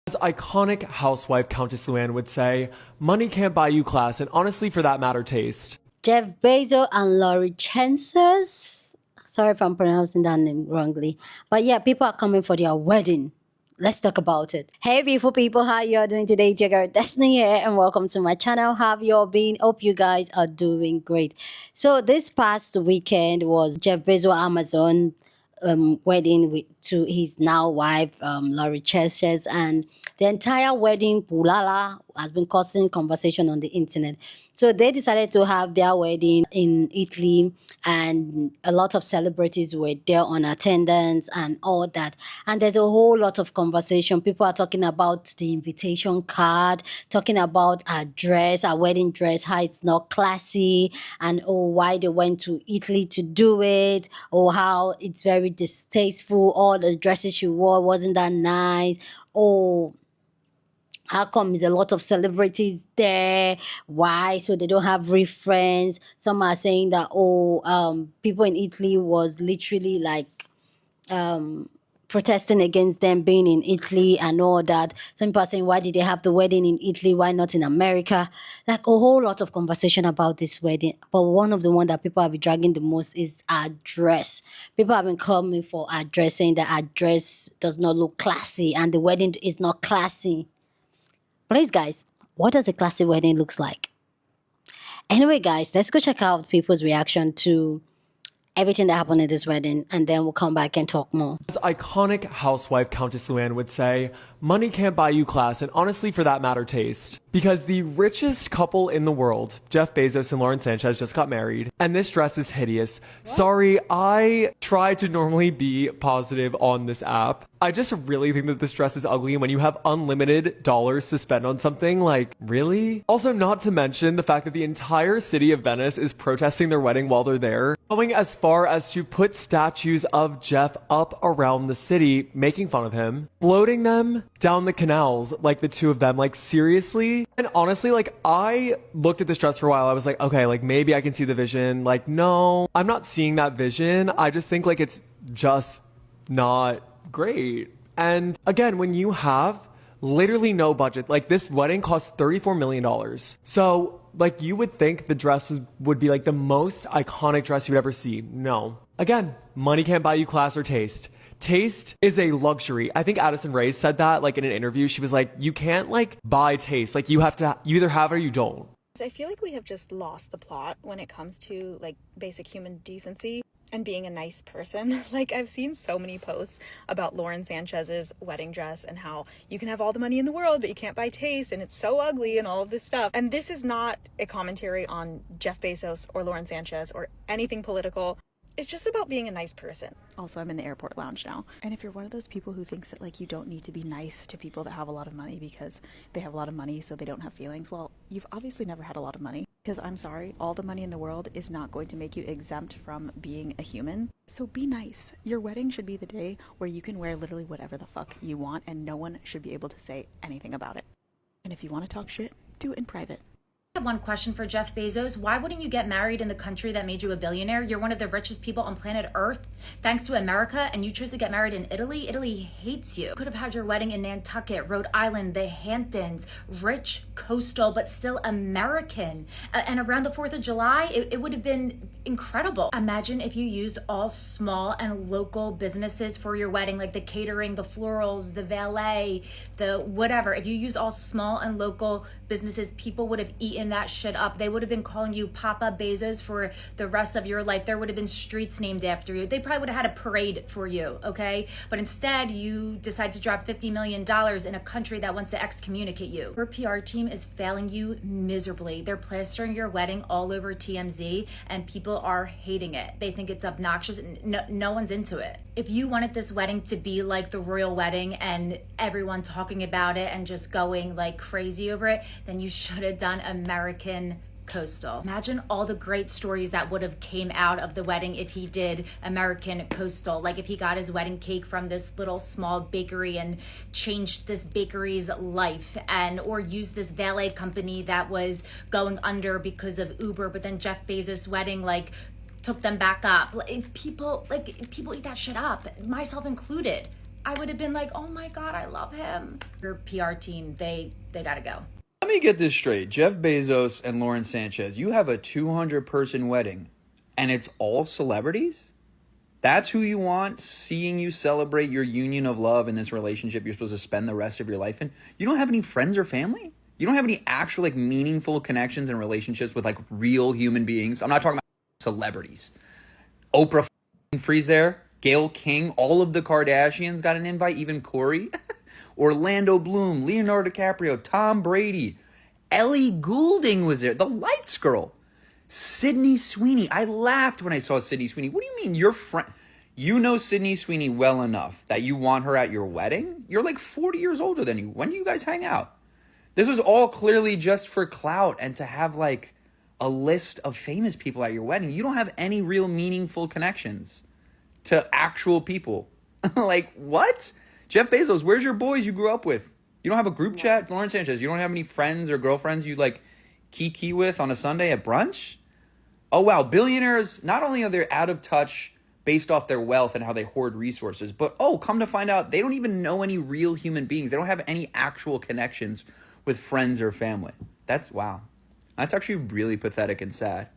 As iconic housewife Countess Luann would say, money can't buy you class, and honestly, for that matter, taste. Jeff Bezos and Laurie Sanchez. Sorry if I'm pronouncing that name wrongly. But yeah, people are coming for their wedding. Let's talk about it. Hey, beautiful people, how you all doing today? It's your girl Destiny here, and welcome to my channel. How have you all been? Hope you guys are doing great. So this past weekend was Jeff Bezos Amazon wedding to his now wife, Laurie Sanchez, and the entire wedding pulala has been causing conversation on the internet. So they decided to have their wedding in Italy, and a lot of celebrities were there on attendance and all that. And there's a whole lot of conversation. People are talking about the invitation card, talking about her dress, her wedding dress, how it's not classy, and why they went to Italy to do it, or how it's very distasteful. All the dresses she wore wasn't that nice. How come there's a lot of celebrities there? Why? So they don't have real friends. Some are saying that people in Italy was literally like protesting against them being in Italy and all that. Some people are saying, why did they have the wedding in Italy? Why not in America? Like a whole lot of conversation about this wedding. But one of the one that people have been dragging the most is our dress. People have been coming for our dress, saying that our dress does not look classy and the wedding is not classy. Please, guys, what does a classy wedding looks like? Anyway, guys, let's go check out people's reaction to everything that happened at this wedding, and then we'll come back and talk more. As iconic housewife Countess Luann would say, money can't buy you class, and honestly, for that matter, taste. Because the richest couple in the world, Jeff Bezos and Lauren Sanchez, just got married, and this dress is hideous. Sorry, I try to normally be positive on this app. I just really think that this dress is ugly, and when you have unlimited dollars to spend on something, like, really? Also, not to mention the fact that the entire city of Venice is protesting their wedding while they're there, going as far as to put statues of Jeff up around the city, making fun of him, floating them down the canals, like the two of them, like seriously? And honestly, like I looked at this dress for a while, I was like, okay, like maybe I can see the vision. Like, no, I'm not seeing that vision. I just think like it's just not great. And again, when you have literally no budget, like this wedding cost $34 million. So like you would think the dress would be like the most iconic dress you'd ever see. No. Again, money can't buy you class or taste. Taste is a luxury. I think Addison Rae said that like in an interview. She was like, you can't like buy taste. Like you either have it or you don't. I feel like we have just lost the plot when it comes to like basic human decency and being a nice person. Like I've seen so many posts about Lauren Sanchez's wedding dress and how you can have all the money in the world, but you can't buy taste and it's so ugly and all of this stuff. And this is not a commentary on Jeff Bezos or Lauren Sanchez or anything political. It's just about being a nice person. Also, I'm in the airport lounge now. And if you're one of those people who thinks that like you don't need to be nice to people that have a lot of money because they have a lot of money so they don't have feelings, well, you've obviously never had a lot of money. Because I'm sorry, all the money in the world is not going to make you exempt from being a human. So be nice. Your wedding should be the day where you can wear literally whatever the fuck you want and no one should be able to say anything about it. And if you want to talk shit, do it in private. I have one question for Jeff Bezos. Why wouldn't you get married in the country that made you a billionaire? You're one of the richest people on planet Earth, thanks to America, and you chose to get married in Italy? Italy hates you. You could have had your wedding in Nantucket, Rhode Island, the Hamptons, rich, coastal, but still American. And around the 4th of July, it would have been incredible. Imagine if you used all small and local businesses for your wedding, like the catering, the florals, the valet, the whatever. If you used all small and local businesses, people would have eaten that shit up. They would have been calling you Papa Bezos for the rest of your life. There would have been streets named after you. They probably would have had a parade for you, okay? But instead, you decide to drop $50 million in a country that wants to excommunicate you. Your PR team is failing you miserably. They're plastering your wedding all over TMZ, and people are hating it. They think it's obnoxious, and no one's into it. If you wanted this wedding to be like the royal wedding and everyone talking about it and just going like crazy over it, then you should have done American coastal. Imagine all the great stories that would have came out of the wedding if he did American coastal. Like if he got his wedding cake from this little small bakery and changed this bakery's life, and or used this valet company that was going under because of Uber, but then Jeff Bezos' wedding like took them back up. People eat that shit up, myself included. I would have been like, oh my God, I love him. Your PR team, they gotta go. Let me get this straight. Jeff Bezos and Lauren Sanchez, you have a 200-person wedding, and it's all celebrities? That's who you want seeing you celebrate your union of love in this relationship you're supposed to spend the rest of your life in? You don't have any friends or family? You don't have any actual, like, meaningful connections and relationships with, like, real human beings? I'm not talking about celebrities. Oprah Winfrey's there. Gayle King. All of the Kardashians got an invite. Even Corey. Orlando Bloom. Leonardo DiCaprio. Tom Brady. Ellie Goulding was there. The Lights girl. Sydney Sweeney. I laughed when I saw Sydney Sweeney. What do you mean your friend? You know Sydney Sweeney well enough that you want her at your wedding? You're like 40 years older than you. When do you guys hang out? This was all clearly just for clout and to have like a list of famous people at your wedding. You don't have any real meaningful connections to actual people. Like, what? Jeff Bezos, where's your boys you grew up with? You don't have a group chat? Lauren Sanchez, you don't have any friends or girlfriends you like kiki with on a Sunday at brunch? Oh, wow. Billionaires, not only are they out of touch based off their wealth and how they hoard resources, but, oh, come to find out, they don't even know any real human beings. They don't have any actual connections with friends or family. Wow. That's actually really pathetic and sad.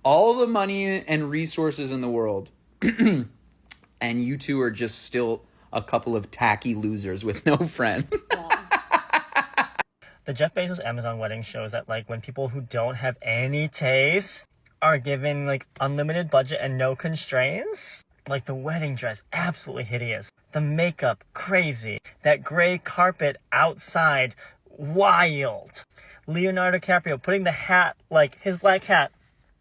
All the money and resources in the world, and you two are just still a couple of tacky losers with no friends. The Jeff Bezos Amazon wedding shows that, like, when people who don't have any taste are given, like, unlimited budget and no constraints, like, the wedding dress, absolutely hideous. The makeup, crazy. That gray carpet outside, wild. Leonardo DiCaprio putting the hat, like, his black hat,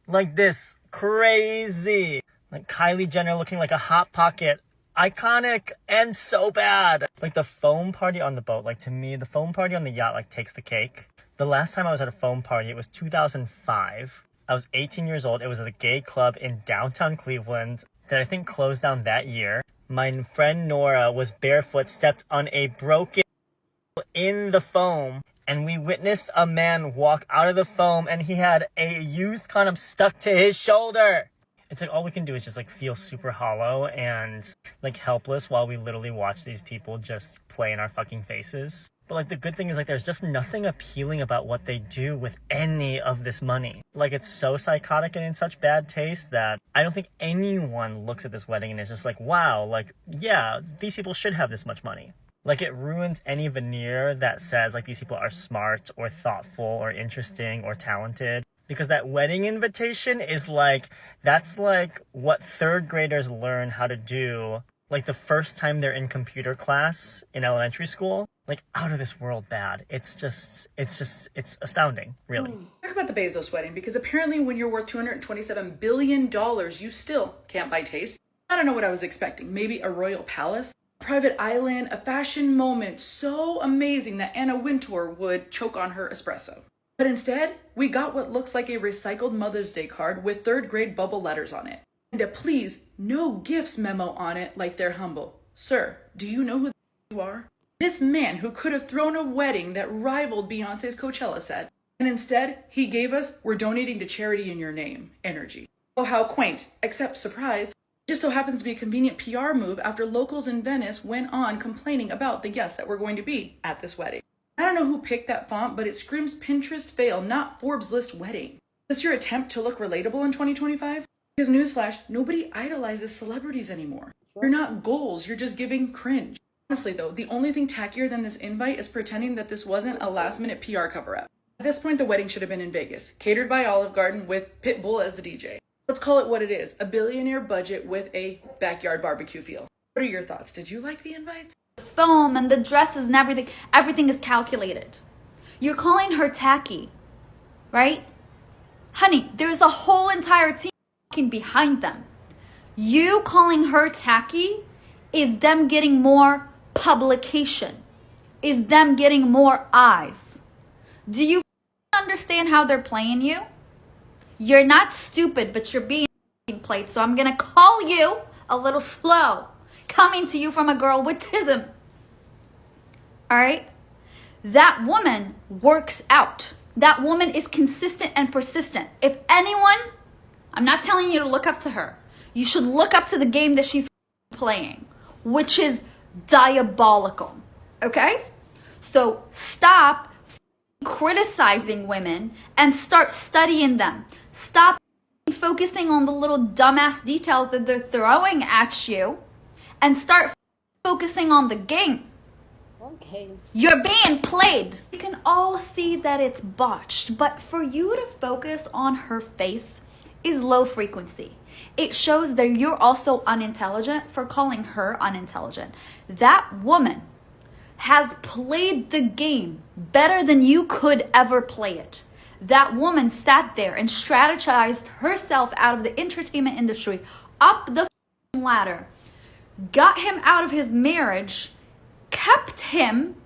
like this, crazy. Like, Kylie Jenner looking like a Hot Pocket, iconic and so bad. Like, the foam party on the boat, like, to me, the foam party on the yacht, like, takes the cake. The last time I was at a foam party, it was 2005. I was 18 years old. It was at a gay club in downtown Cleveland that I think closed down that year. My friend Nora was barefoot, stepped on a broken in the foam, and we witnessed a man walk out of the foam, and he had a used condom stuck to his shoulder. It's like all we can do is just like feel super hollow and like helpless while we literally watch these people just play in our fucking faces. But like the good thing is like there's just nothing appealing about what they do with any of this money. Like it's so psychotic and in such bad taste that I don't think anyone looks at this wedding and is just like, wow, like yeah, these people should have this much money. Like it ruins any veneer that says like these people are smart or thoughtful or interesting or talented. Because that wedding invitation is like, that's like what third graders learn how to do like the first time they're in computer class in elementary school. Like out of this world bad. It's astounding, really. Talk about the Bezos wedding, because apparently when you're worth $227 billion, you still can't buy taste. I don't know what I was expecting. Maybe a royal palace, a private island, a fashion moment so amazing that Anna Wintour would choke on her espresso. But instead, we got what looks like a recycled Mother's Day card with third grade bubble letters on it. And a please, no gifts memo on it like they're humble. Sir, do you know who you are? This man who could have thrown a wedding that rivaled Beyonce's Coachella set. And instead, he gave us, we're donating to charity in your name, energy. Oh, how quaint, except surprise. It just so happens to be a convenient PR move after locals in Venice went on complaining about the guests that were going to be at this wedding. I don't know who picked that font, but it screams Pinterest fail, not Forbes list wedding. Is this your attempt to look relatable in 2025? Because newsflash, nobody idolizes celebrities anymore. You're not goals, you're just giving cringe. Honestly though, the only thing tackier than this invite is pretending that this wasn't a last minute PR cover-up. At this point, the wedding should have been in Vegas, catered by Olive Garden with Pitbull as the DJ. Let's call it what it is, a billionaire budget with a backyard barbecue feel. What are your thoughts? Did you like the invites? Foam and the dresses and everything is calculated. You're calling her tacky, right? Honey, there's a whole entire team behind them. You calling her tacky is them getting more publication, is them getting more eyes. Do you understand how they're playing you? You're not stupid, but you're being played, so I'm gonna call you a little slow. Coming to you from a girl with autism. All right? That woman works out. That woman is consistent and persistent. If anyone, I'm not telling you to look up to her. You should look up to the game that she's playing, which is diabolical. Okay? So stop criticizing women and start studying them. Stop focusing on the little dumbass details that they're throwing at you and start focusing on the game. Okay. You're being played. You can all see that it's botched, but for you to focus on her face is low frequency. It shows that you're also unintelligent for calling her unintelligent. That woman has played the game better than you could ever play it. That woman sat there and strategized herself out of the entertainment industry, up the ladder, got him out of his marriage, kept him,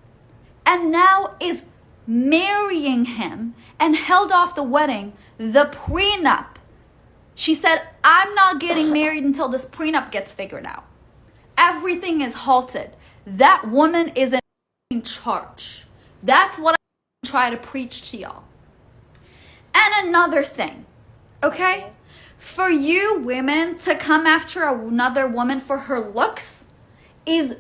and now is marrying him and held off the wedding, the prenup. She said, I'm not getting married until this prenup gets figured out. Everything is halted. That woman is in charge. That's what I try to preach to y'all. And another thing, okay? For you women to come after another woman for her looks is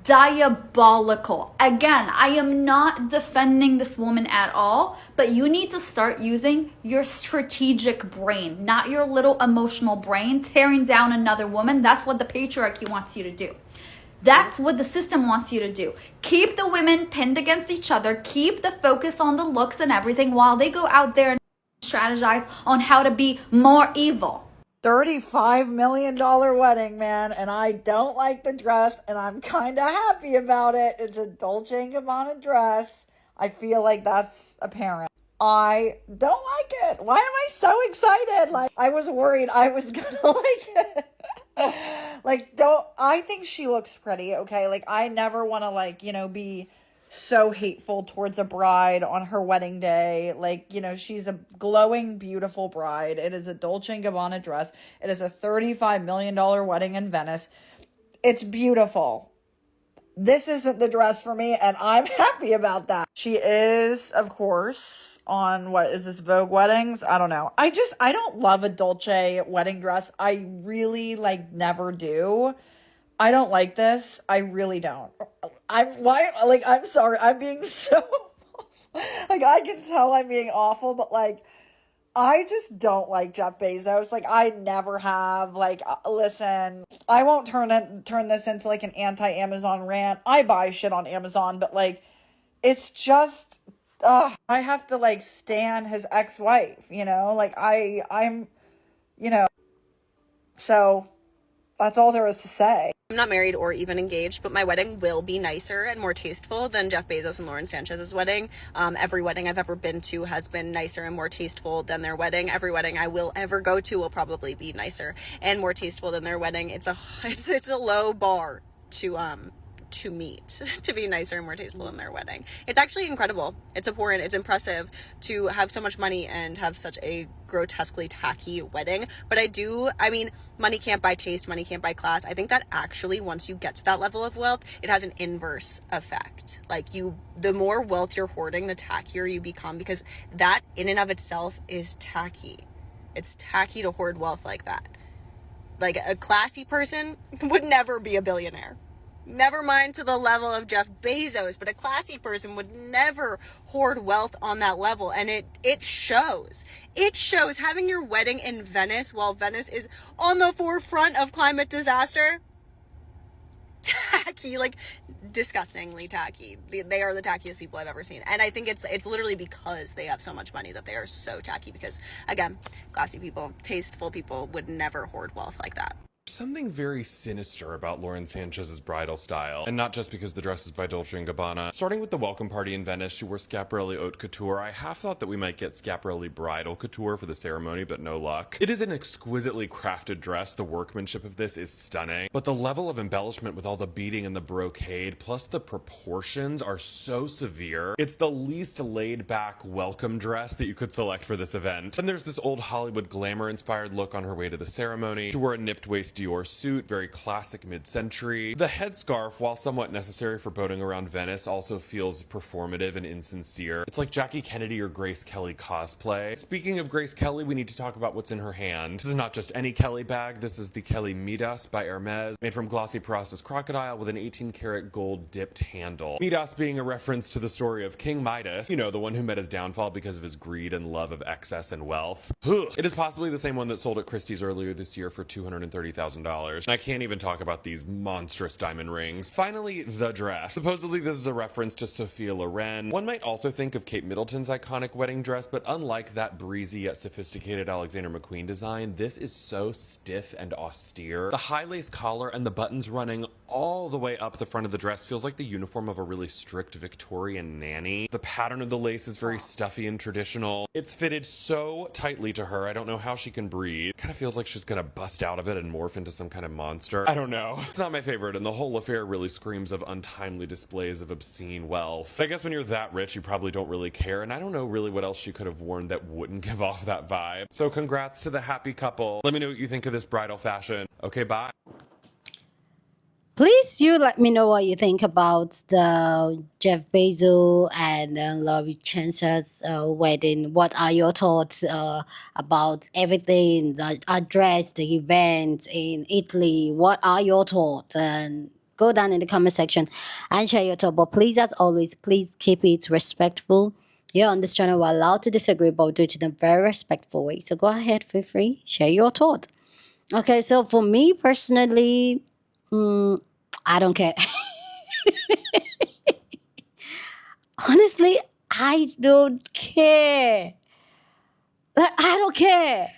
diabolical. Again, I am not defending this woman at all, but you need to start using your strategic brain, not your little emotional brain tearing down another woman. That's what the patriarchy wants you to do. That's what the system wants you to do. Keep the women pinned against each other. Keep the focus on the looks and everything while they go out there and strategize on how to be more evil. $35 million wedding, man, and I don't like the dress, and I'm kind of happy about it. It's a Dolce & Gabbana dress. I feel like that's apparent. I don't like it. Why am I so excited? Like, I was worried I was gonna like it. I think she looks pretty, okay? Like, I never want to, like, you know, be so hateful towards a bride on her wedding day. Like, you know, she's a glowing, beautiful bride. It is a Dolce & Gabbana dress. It is a $35 million wedding in Venice. It's beautiful. This isn't the dress for me, and I'm happy about that. She is, of course, on, what is this, Vogue Weddings? I don't know. I don't love a Dolce wedding dress. I really, like, never do. I don't like this. I really don't. I'm sorry. I'm being so, like, I can tell I'm being awful, but, like, I just don't like Jeff Bezos. Like, I never have. Like, listen, I won't turn this into, like, an anti-Amazon rant. I buy shit on Amazon, but, like, it's just, I have to, like, stan his ex-wife, you know? Like, I'm, you know, so that's all there is to say. I'm not married or even engaged, but my wedding will be nicer and more tasteful than Jeff Bezos and Lauren Sanchez's wedding. Every wedding I've ever been to has been nicer and more tasteful than their wedding. Every wedding I will ever go to will probably be nicer and more tasteful than their wedding. It's a low bar to meet to be nicer and more tasteful than their wedding. It's actually incredible. It's abhorrent. It's impressive to have so much money and have such a grotesquely tacky wedding. But I mean, money can't buy taste, money can't buy class. I think that actually once you get to that level of wealth, it has an inverse effect. Like, the more wealth you're hoarding, the tackier you become, because that in and of itself is tacky. It's tacky to hoard wealth like that. Like, a classy person would never be a billionaire. Never mind to the level of Jeff Bezos, but a classy person would never hoard wealth on that level. And it shows. It shows. Having your wedding in Venice while Venice is on the forefront of climate disaster. Tacky, like, disgustingly tacky. They are the tackiest people I've ever seen. And I think it's literally because they have so much money that they are so tacky. Because, again, classy people, tasteful people would never hoard wealth like that. Something very sinister about Lauren Sanchez's bridal style, and not just because the dress is by Dolce & Gabbana. Starting with the welcome party in Venice, she wore Schiaparelli haute couture. I half thought that we might get Schiaparelli bridal couture for the ceremony, but no luck. It is an exquisitely crafted dress. The workmanship of this is stunning, but the level of embellishment with all the beading and the brocade, plus the proportions, are so severe. It's the least laid-back welcome dress that you could select for this event. And there's this old Hollywood glamour-inspired look on her way to the ceremony. She wore a nipped waist Dior suit, very classic mid-century. The headscarf, while somewhat necessary for boating around Venice, also feels performative and insincere. It's like Jackie Kennedy or Grace Kelly cosplay. Speaking of Grace Kelly, we need to talk about what's in her hand. This is not just any Kelly bag. This is the Kelly Midas by Hermes, made from glossy Process crocodile with an 18-karat gold dipped handle. Midas being a reference to the story of King Midas, you know, the one who met his downfall because of his greed and love of excess and wealth. It is possibly the same one that sold at Christie's earlier this year for $230,000. And I can't even talk about these monstrous diamond rings. Finally, the dress. Supposedly this is a reference to Sophia Loren. One might also think of Kate Middleton's iconic wedding dress, but unlike that breezy yet sophisticated Alexander McQueen design, this is so stiff and austere. The high lace collar and the buttons running all the way up the front of the dress feels like the uniform of a really strict Victorian nanny. The pattern of the lace is very stuffy and traditional. It's fitted so tightly to her, I don't know how she can breathe. Kind of feels like she's gonna bust out of it and morph into some kind of monster. I don't know. It's not my favorite, and the whole affair really screams of untimely displays of obscene wealth. I guess when you're that rich, you probably don't really care, and I don't know really what else she could have worn that wouldn't give off that vibe. So congrats to the happy couple. Let me know what you think of this bridal fashion. Okay, bye. Please, you let me know what you think about the Jeff Bezos and Lori Chance's wedding. What are your thoughts about everything, the address, the event in Italy? What are your thoughts? And go down in the comment section and share your thoughts. But please, as always, please keep it respectful. Here on this channel, we're allowed to disagree, but do it in a very respectful way. So go ahead, feel free, share your thoughts. Okay, so for me personally, I don't care. Honestly, I don't care. Like, I don't care.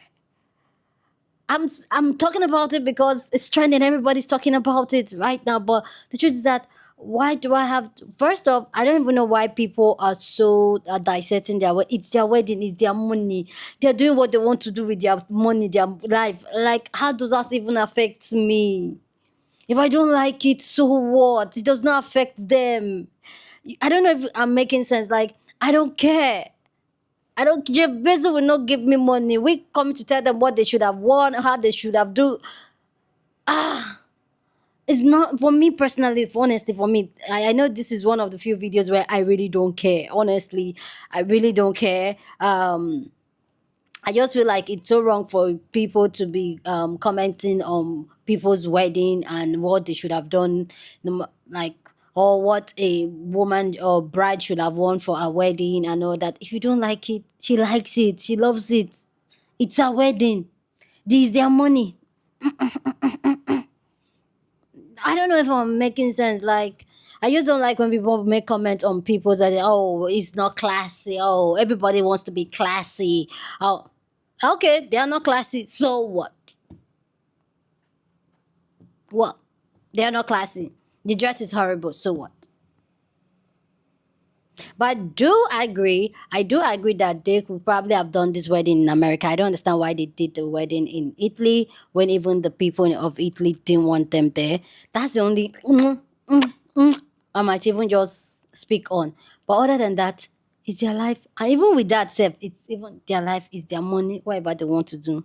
I'm talking about it because it's trending. Everybody's talking about it right now. But the truth is that why do I have to, first off, I don't even know why people are so dissecting their wedding. It's their wedding, it's their money. They're doing what they want to do with their money, their life. Like, how does that even affect me? If I don't like it, so what? It does not affect them. I don't know if I'm making sense. Like, I don't care. Jeff Bezos will not give me money. We come to tell them what they should have won, how they should have do. It's not, for me personally, honestly, for me, I know this is one of the few videos where I really don't care. Honestly, I really don't care. I just feel like it's so wrong for people to be commenting on people's wedding and what they should have done, like, or what a woman or bride should have worn for a wedding and all that. If you don't like it, she likes it, she loves it. It's a wedding. This is their money. I don't know if I'm making sense. Like, I just don't like when people make comments on people's that, oh, it's not classy. Oh, everybody wants to be classy. Oh, okay, they are not classy. So what? What? They are not classy. The dress is horrible. So what? But I do agree that they could probably have done this wedding in America. I don't understand why they did the wedding in Italy when even the people of Italy didn't want them there. That's the only I might even just speak on. But other than that, it's their life. And even with that, it's even their life, it's their money. Whatever they want to do,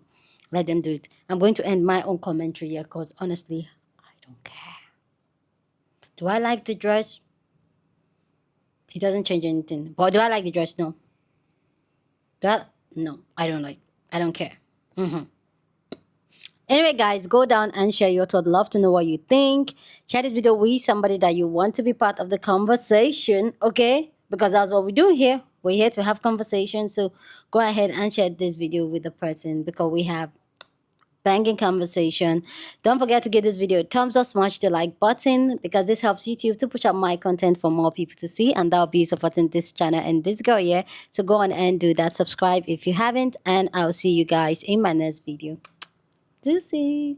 let them do it. I'm going to end my own commentary here because honestly, I don't care. Do I like the dress? It doesn't change anything. But do I like the dress? No. No, I don't like. I don't care. Anyway, guys, go down and share your thoughts. Love to know what you think. Share this video with somebody that you want to be part of the conversation, okay? Because that's what we do here. We're here to have conversation. So go ahead and share this video with the person because we have banging conversation. Don't forget to give this video a thumbs up, smash the like button because this helps YouTube to push up my content for more people to see, and that'll be supporting this channel and this girl here. So go on and do that. Subscribe if you haven't, and I'll see you guys in my next video. Deuces.